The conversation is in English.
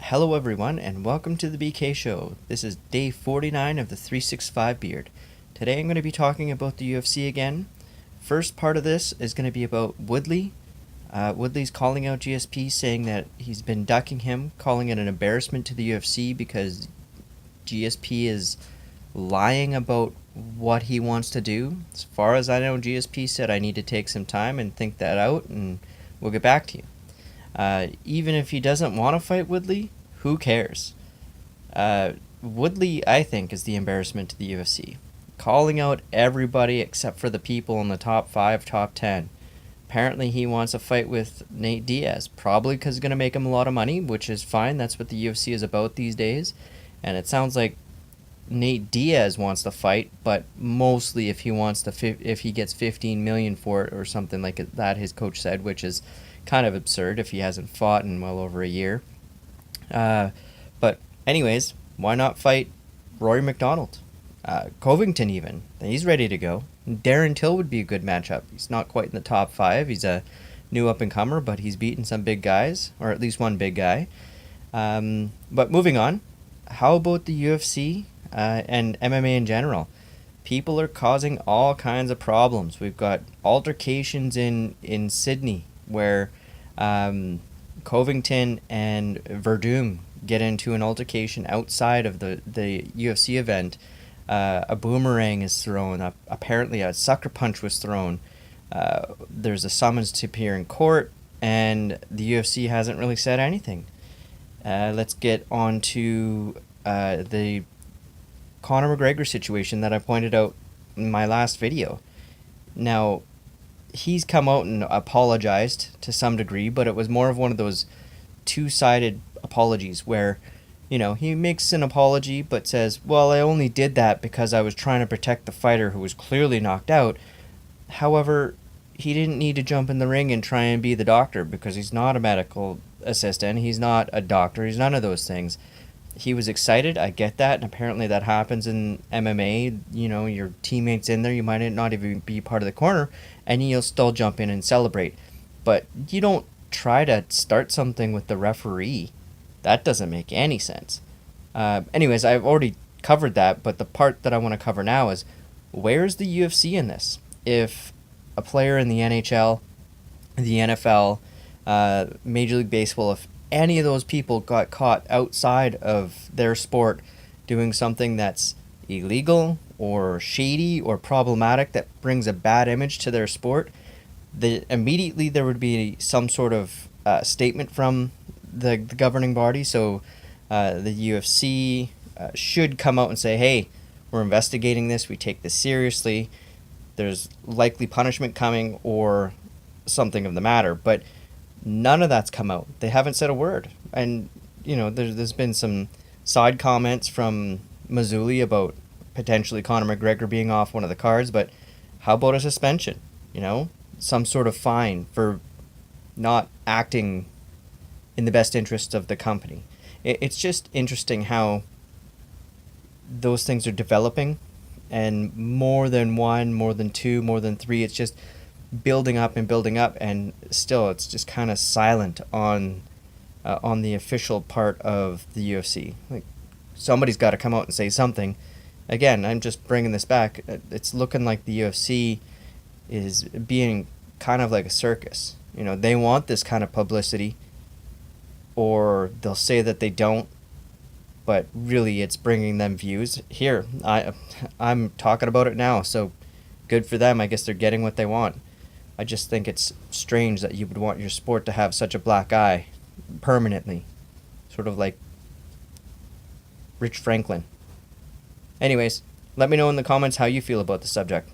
Hello everyone and welcome to the BK Show. This is day 49 of the 365 Beard. Today I'm going to be talking about the UFC again. First part of this is going to be about Woodley. Woodley's calling out GSP, saying that he's been ducking him, calling it an embarrassment to the UFC because GSP is lying about what he wants to do. As far as I know, GSP said I need to take some time and think that out and we'll get back to you. Even if he doesn't want to fight Woodley, who cares? Woodley, I think, is the embarrassment to the UFC. Calling out everybody except for the people in the top 5, top 10. Apparently he wants a fight with Nate Diaz, probably because it's going to make him a lot of money, which is fine. That's what the UFC is about these days. And it sounds like Nate Diaz wants to fight, but mostly if he gets 15 million for it or something like that, his coach said, which is kind of absurd if he hasn't fought in well over a year. But anyways, why not fight Rory McDonald? Covington even. He's ready to go. Darren Till would be a good matchup. He's not quite in the top 5. He's a new up-and-comer, but he's beaten some big guys, or at least one big guy. But moving on, how about the UFC and MMA in general? People are causing all kinds of problems. We've got altercations in Sydney where Covington and Verdum get into an altercation outside of the UFC event. A boomerang is thrown. Apparently a sucker punch was thrown. There's a summons to appear in court, and the UFC hasn't really said anything. Let's get on to the Conor McGregor situation that I pointed out in my last video. Now, he's come out and apologized to some degree, but it was more of one of those two-sided apologies where, he makes an apology but says, well, I only did that because I was trying to protect the fighter who was clearly knocked out. However, he didn't need to jump in the ring and try and be the doctor because he's not a medical assistant. He's not a doctor. He's none of those things. He was excited. I get that. And apparently that happens in MMA. Your teammate's in there. You might not even be part of the corner, and you'll still jump in and celebrate. But you don't try to start something with the referee. That doesn't make any sense. Anyways, I've already covered that, but the part that I want to cover now is, where's the UFC in this? If a player in the NHL, the NFL, Major League Baseball, if any of those people got caught outside of their sport doing something that's illegal or shady or problematic that brings a bad image to their sport, immediately there would be some sort of statement from the governing body. So the UFC should come out and say, hey, we're investigating this, we take this seriously, there's likely punishment coming or something of the matter. But none of that's come out. They haven't said a word. And, there's been some side comments from Mazzulli about potentially Conor McGregor being off one of the cards, but how about a suspension? Some sort of fine for not acting in the best interest of the company. It's just interesting how those things are developing, and more than one, more than two, more than three, it's just building up, and still it's just kind of silent on the official part of the UFC. Like, somebody's got to come out and say something. Again, I'm just bringing this back. It's looking like the UFC is being kind of like a circus. They want this kind of publicity, or they'll say that they don't, but really it's bringing them views. Here, I'm talking about it now, so good for them. I guess they're getting what they want. I just think it's strange that you would want your sport to have such a black eye permanently. Sort of like Rich Franklin. Anyways, let me know in the comments how you feel about the subject.